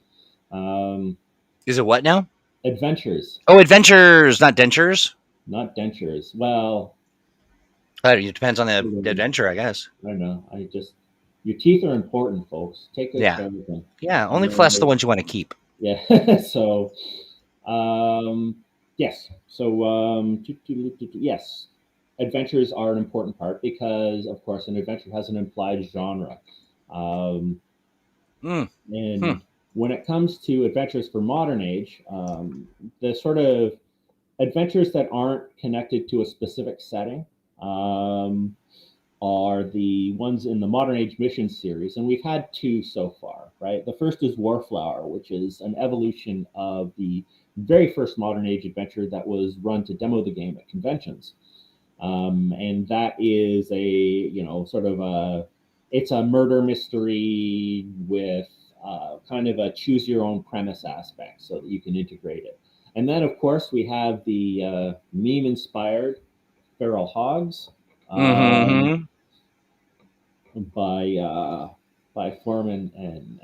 Is it what now? Adventures. Oh, adventures, not dentures. Not dentures. Well, it depends on the adventure, I guess. I don't know. Your teeth are important, folks. Take good care of them. Yeah, only floss the ones you want to keep. Yeah. So, yes. So, yes, adventures are an important part because, of course, an adventure has an implied genre. And when it comes to adventures for modern age, the sort of adventures that aren't connected to a specific setting are the ones in the Modern Age Mission series, and we've had two so far, right? The first is Warflower, which is an evolution of the very first Modern Age adventure that was run to demo the game at conventions. And that is it's a murder mystery with kind of a choose your own premise aspect so that you can integrate it. And then, of course, we have the meme-inspired Feral Hogs by Foreman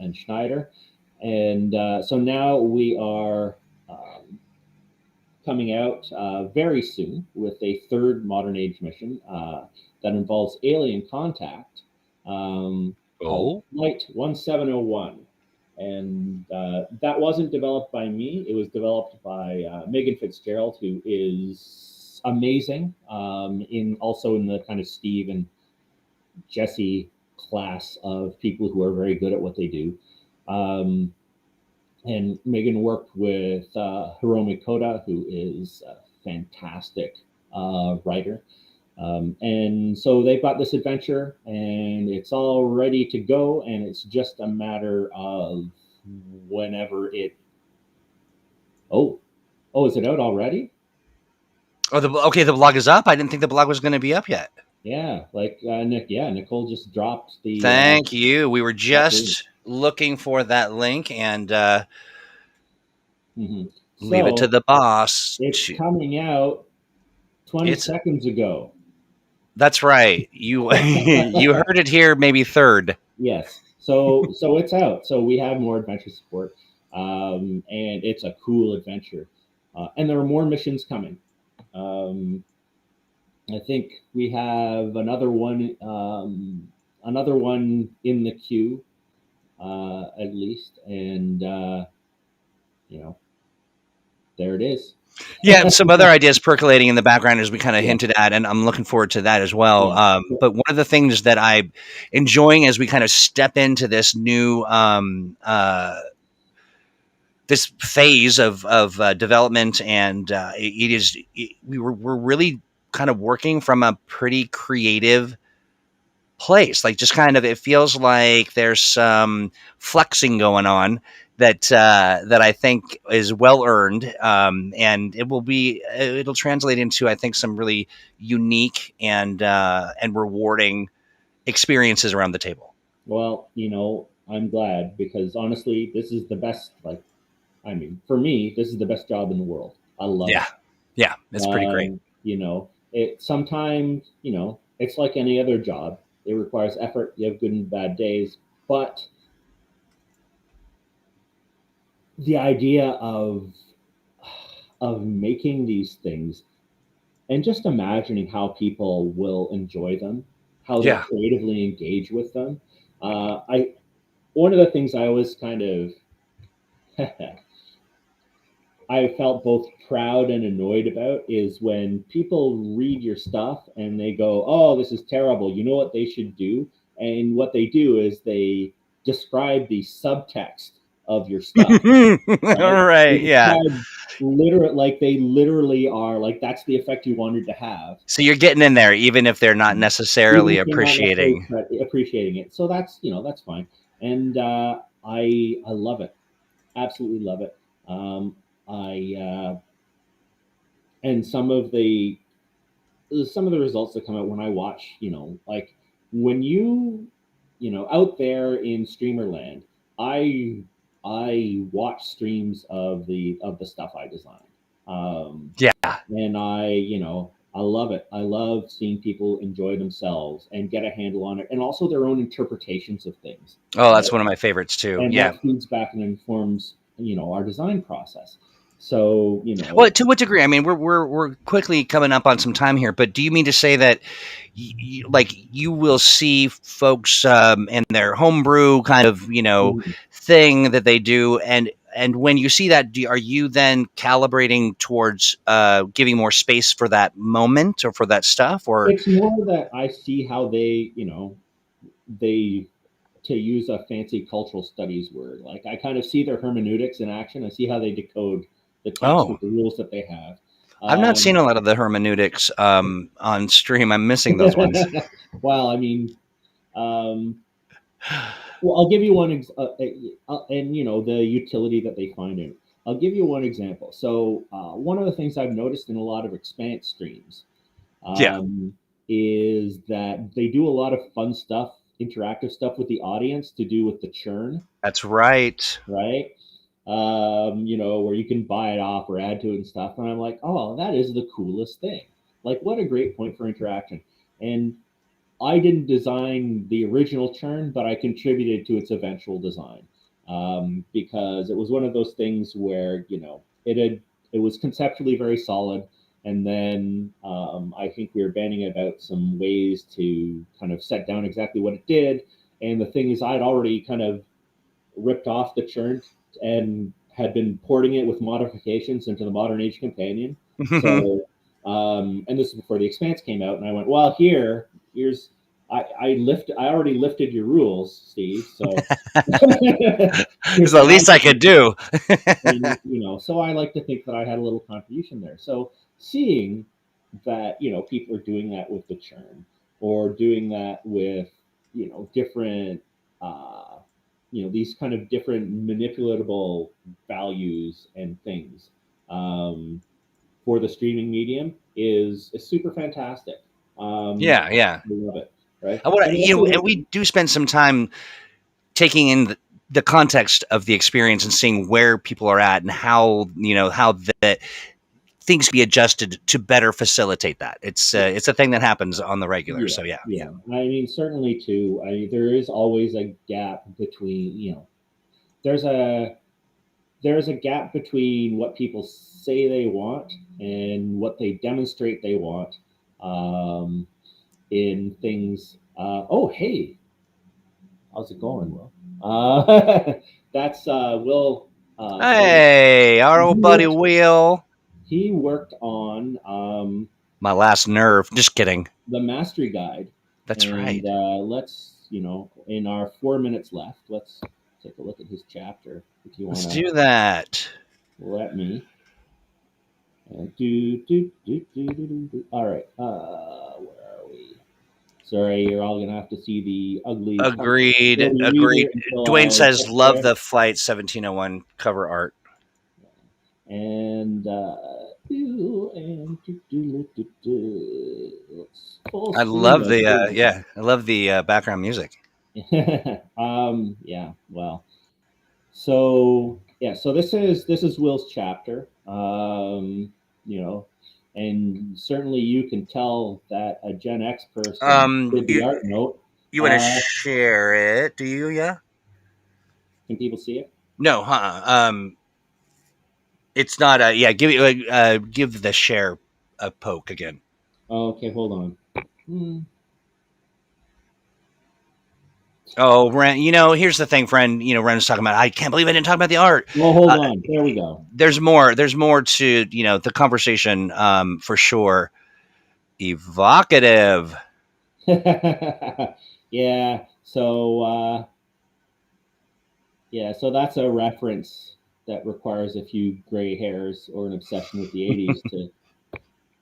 and Schneider. And so now we are coming out very soon with a third Modern Age mission that involves alien contact called Flight 1701. And that wasn't developed by me. It was developed by Megan Fitzgerald, who is amazing also in the kind of Steve and Jesse class of people who are very good at what they do. And Megan worked with Hiromi Koda, who is a fantastic writer. And so they've got this adventure and it's all ready to go. And it's just a matter of whenever it. Oh, is it out already? Oh, the blog is up? I didn't think the blog was going to be up yet. Yeah, like Nicole just dropped the. Thank you. We were just looking for that link and leave it to the boss. It's coming out 20 seconds ago. That's right. You you heard it here, maybe third. Yes. So it's out. So we have more adventure support, and it's a cool adventure, and there are more missions coming. I think we have another one in the queue, at least, and you know, there it is. Yeah, some other ideas percolating in the background as we kind of Yeah. hinted at, and I'm looking forward to that as well. Yeah. But one of the things that I'm enjoying as we kind of step into this new this phase of development, and we're really kind of working from a pretty creative place. Like, just kind of, it feels like there's some flexing going on that I think is well earned, and it'll translate into, I think, some really unique and rewarding experiences around the table. Well, I'm glad, because honestly, this is the best. For me, this is the best job in the world. I love it. Yeah, it's pretty great. It sometimes, it's like any other job. It requires effort. You have good and bad days, but the idea of making these things and just imagining how people will enjoy them, how they'll creatively engage with them. One of the things I always kind of I felt both proud and annoyed about is when people read your stuff and they go, "Oh, this is terrible. You know what they should do?" And what they do is they describe the subtext of your stuff. Right? Yeah. They literally are like, that's the effect you wanted to have. So you're getting in there, even if they're not necessarily appreciating it. So that's fine, and I love it, absolutely love it. And some of the results that come out when I watch, like when out there in streamerland, I watch streams of the stuff I design. And I love it. I love seeing people enjoy themselves and get a handle on it, and also their own interpretations of things. Oh, that's one of my favorites too. And yeah, that feeds back and informs our design process. So well, to what degree? I mean, we're quickly coming up on some time here, but do you mean to say that you will see folks in their homebrew kind of thing that they do, and when you see that, are you then calibrating towards giving more space for that moment or for that stuff? Or it's more that I see how they to use a fancy cultural studies word, like I kind of see their hermeneutics in action. I see how they decode the text with the rules that they have. I've not seen a lot of the hermeneutics on stream. I'm missing those ones. Well, I mean, well, I'll give you one, and the utility that they find in it. I'll give you one example. So one of the things I've noticed in a lot of Expanse streams is that they do a lot of fun stuff, interactive stuff with the audience to do with the churn. That's right. Right. Where you can buy it off or add to it and stuff. And I'm like, oh, that is the coolest thing. Like, what a great point for interaction. And I didn't design the original churn, but I contributed to its eventual design, because it was one of those things where, it was conceptually very solid. And then I think we were banding about some ways to kind of set down exactly what it did. And the thing is, I'd already kind of ripped off the churn and had been porting it with modifications into the Modern Age companion. So, and this is before the Expanse came out, and I went, well, here's I already lifted your rules, Steve. So it's the least I could do. And, so I like to think that I had a little contribution there. So seeing that, people are doing that with the churn, or doing that with, different, these kind of different manipulatable values and things for the streaming medium is super fantastic. Yeah. I love it. Right. And we do spend some time taking in the context of the experience and seeing where people are at and how things be adjusted to better facilitate that. It's a thing that happens on the regular. Yeah, So yeah. I mean, certainly too. There is always a gap between, there's a gap between what people say they want and what they demonstrate they want, in things. Oh, hey, how's it going, Will? That's Will. Hey, our old buddy Will. He worked on my last nerve. Just kidding. The Mastery Guide. That's right. Let's, in our 4 minutes left, let's take a look at his chapter. If you want to do that. Let me. All right. Where are we? Sorry, you're all gonna have to see the ugly. Agreed. Dwayne says, "Love the Flight 1701 cover art." And I love the I love the background music. Yeah. Well. So yeah. So this is Will's chapter. And certainly you can tell that a Gen X person did the art note. You want to share it? Do you? Yeah. Can people see it? No, it's not a give the share a poke again. Okay, hold on. Oh, Ren, here's the thing, friend. Ren was talking about, I can't believe I didn't talk about the art. Well, hold on. There we go. There's more to, the conversation, for sure. Evocative. Yeah. So, so that's a reference that requires a few gray hairs or an obsession with the 80s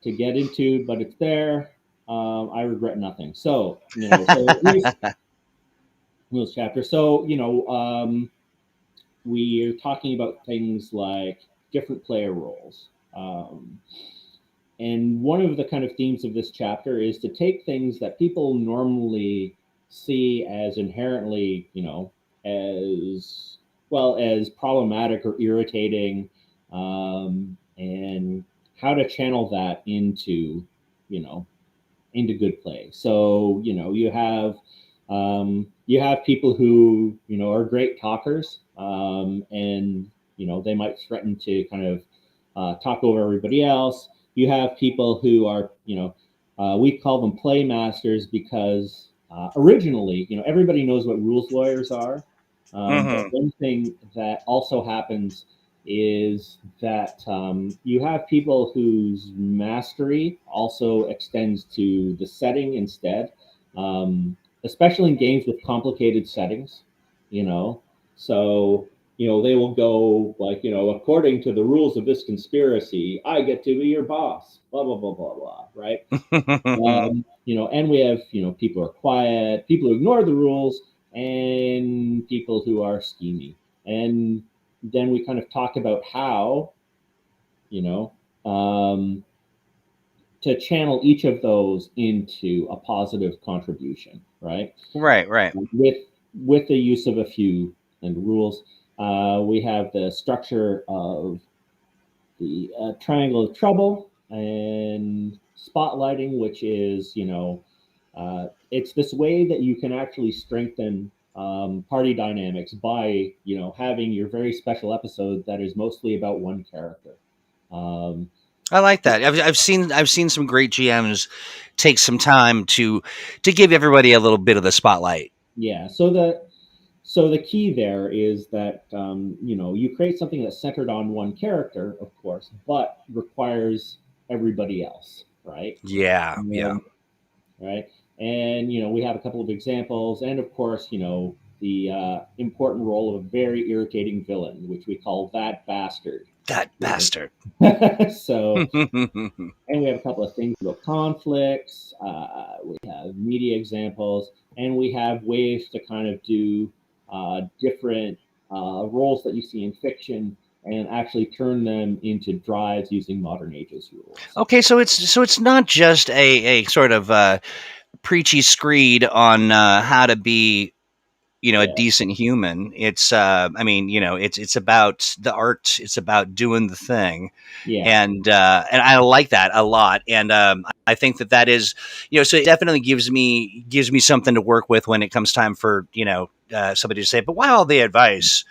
to get into, but it's there. I regret nothing. So, Will's chapter. So, we are talking about things like different player roles. And one of the kind of themes of this chapter is to take things that people normally see as inherently, as well as problematic or irritating, and how to channel that into good play. So, you have people who, are great talkers, and, they might threaten to kind of talk over everybody else. You have people who are, we call them play masters because originally, everybody knows what rules lawyers are. But one thing that also happens is that you have people whose mastery also extends to the setting instead, especially in games with complicated settings, So, they will go like, according to the rules of this conspiracy, I get to be your boss, blah, blah, blah, blah, blah, right? And we have, people who are quiet, people who ignore the rules, and people who are schemy. And then we kind of talk about how, to channel each of those into a positive contribution, right? Right. With the use of a few rules. We have the structure of the triangle of trouble and spotlighting, which is, it's this way that you can actually strengthen party dynamics by, having your very special episode that is mostly about one character. I like that. I've seen some great GMs take some time to give everybody a little bit of the spotlight. Yeah. So the key there is that, you create something that's centered on one character, of course, but requires everybody else, right? Yeah. Right. And, we have a couple of examples. And, of course, the important role of a very irritating villain, which we call that bastard. That bastard. So, and we have a couple of things about conflicts. We have media examples, and we have ways to kind of do different roles that you see in fiction and actually turn them into drives using modern ages rules. Okay, so it's not just a sort of preachy screed on how to be, a decent human. It's it's about the art. It's about doing the thing. And I like that a lot. And I think that is, so it definitely gives me something to work with when it comes time for, somebody to say, but why all the advice?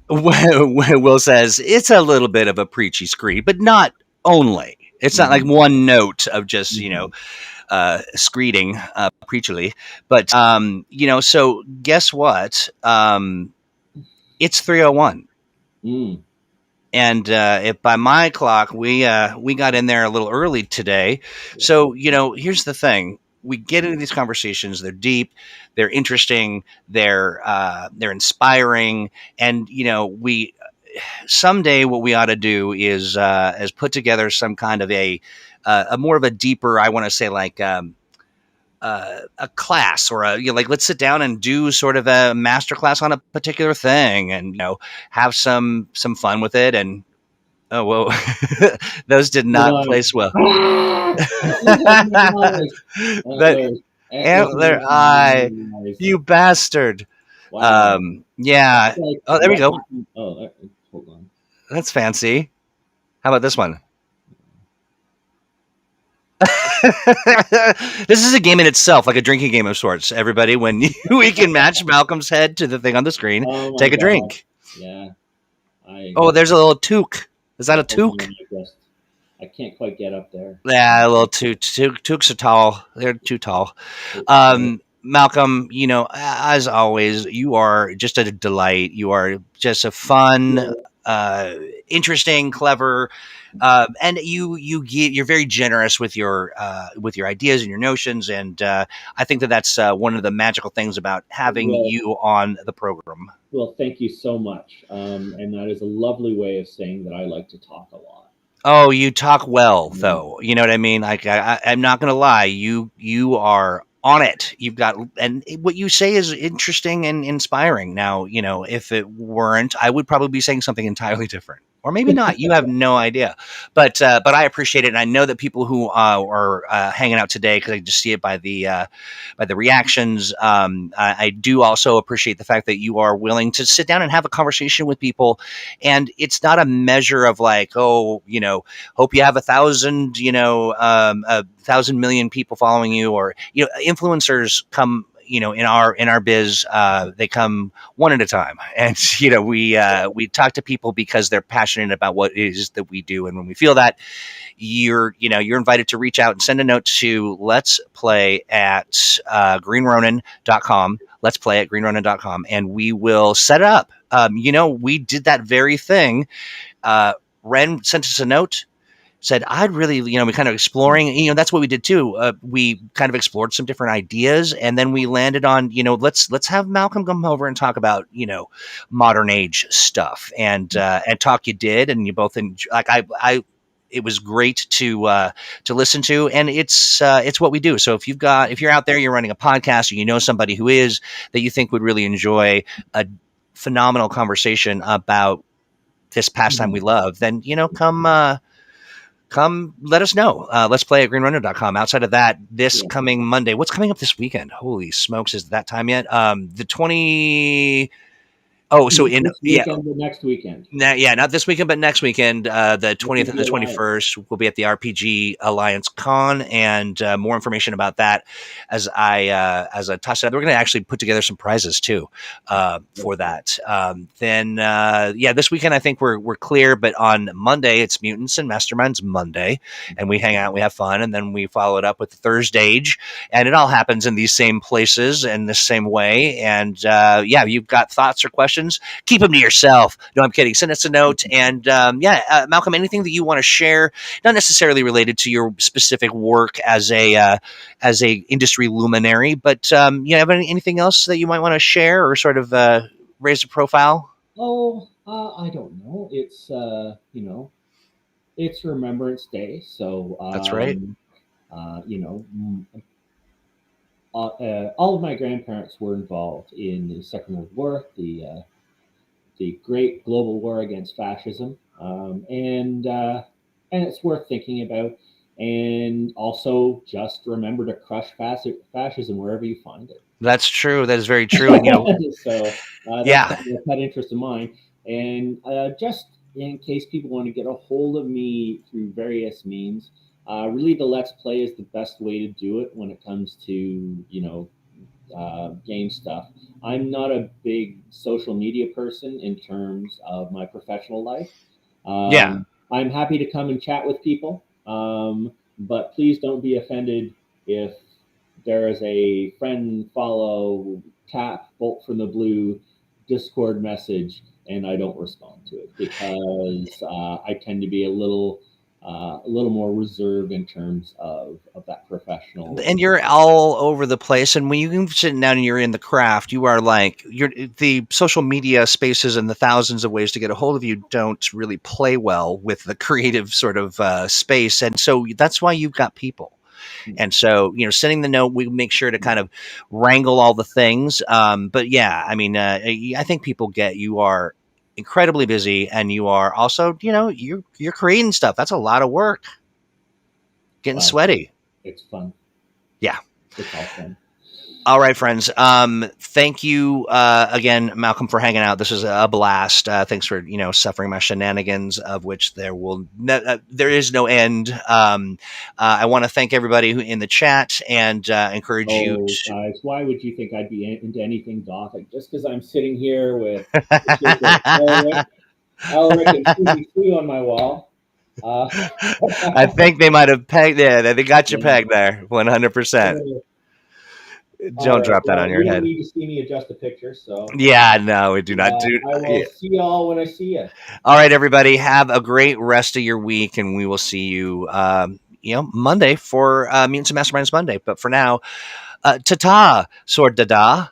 Will says it's a little bit of a preachy screed, but not only. It's not like one note of just, screeding preachily, but so guess what? It's 3:01. And if by my clock, we got in there a little early today. So here's the thing: we get into these conversations. They're deep, they're interesting, they're inspiring, and we someday what we ought to do is put together some kind of a more of a deeper, I want to say, like a class or like let's sit down and do sort of a master class on a particular thing, and have some fun with it. And oh, whoa, those did not place well. That antler eye, you bastard. Wow. Yeah. Oh, there we go. Oh, hold on. That's fancy. How about this one? This is a game in itself, like a drinking game of sorts. Everybody, when we can match Malcolm's head to the thing on the screen, take a drink. Yeah. There's a little toque. Is that a toque? I can't quite get up there. Yeah, a little toques are tall. They're too tall. Malcolm, as always, you are just a delight. You are just a fun, interesting, clever, and you're very generous with your ideas and your notions. And I think that's one of the magical things about having you on the program. Well, thank you so much. And that is a lovely way of saying that I like to talk a lot. Oh, you talk well, though. You know what I mean? Like I'm not going to lie. You are on it. You've got, and what you say is interesting and inspiring. Now, if it weren't, I would probably be saying something entirely different. Or maybe not. You have no idea, but I appreciate it, and I know that people who are hanging out today, because I just see it by the reactions. I do also appreciate the fact that you are willing to sit down and have a conversation with people, and it's not a measure of like, hope you have 1,000, 1,000 million people following you, or influencers come. In our biz, they come one at a time, and we talk to people because they're passionate about what it is that we do, and when we feel that, you're invited to reach out and send a note to let's play at greenronin.com. Let's play at greenronin.com, and we will set it up. We did that very thing. Ren sent us a note. Said, I'd really, we kind of exploring, that's what we did too. We kind of explored some different ideas, and then we landed on, let's have Malcolm come over and talk about, modern age stuff, and talk. You did, and you both like it was great to listen to, and it's what we do. So if you're out there, you're running a podcast, or somebody who is that you think would really enjoy a phenomenal conversation about this pastime we love, then come let us know. Let's play at greenrunner.com. Outside of that, this coming Monday, what's coming up this weekend? Holy smokes, is it that time yet? The 20. Oh, so in the next weekend. Not this weekend, but next weekend, the 20th and the 21st, we'll be at the RPG Alliance Con, and more information about that as I toss it up. We're going to actually put together some prizes too for that. Then this weekend I think we're clear, but on Monday it's Mutants and Masterminds Monday, and we hang out, we have fun, and then we follow it up with the ThursdAGE, and it all happens in these same places in the same way. And you've got thoughts or questions, keep them to yourself. No, I'm kidding. Send us a note. And Malcolm, anything that you want to share, not necessarily related to your specific work as a industry luminary, but have anything else that you might want to share or sort of raise a profile? I don't know. It's it's Remembrance Day, so that's right. All of my grandparents were involved in the Second World War, the great global war against fascism, and it's worth thinking about. And also, just remember to crush fascism wherever you find it. That's true. That is very true. And So that's yeah, kind of a pet interest of mine. And just in case people want to get a hold of me through various means, really the Let's Play is the best way to do it when it comes to game stuff. I'm not a big social media person in terms of my professional life. yeah. I'm happy to come and chat with people, but please don't be offended if there is a friend, follow, tap, bolt from the blue Discord message and I don't respond to it because I tend to be a little more reserved in terms of that professional. And you're all over the place. And when you sit down and you're in the craft, you are like the social media spaces and the thousands of ways to get a hold of you don't really play well with the creative sort of space. And so that's why you've got people. And so, sending the note, we make sure to kind of wrangle all the things. But yeah, I mean, I think people get you are incredibly busy, and you are also, you're creating stuff. That's a lot of work. Getting sweaty. It's fun. Yeah. It's all fun. All right, friends. Thank you again, Malcolm, for hanging out. This is a blast. Thanks for suffering my shenanigans, of which there is no end. I want to thank everybody who in the chat and encourage you. Guys, why would you think I'd be into anything gothic? Just because I'm sitting here with Elric and Susie Sue on my wall. I think they might have pegged. Yeah, they got you pegged there, 100%. Don't drop that on your head. You don't need to see me adjust the picture, so yeah, no, we do not do. I will see you all when I see you. All right, everybody, have a great rest of your week, and we will see you, Monday for Mutants and Masterminds Monday. But for now, ta-ta, sword da-da.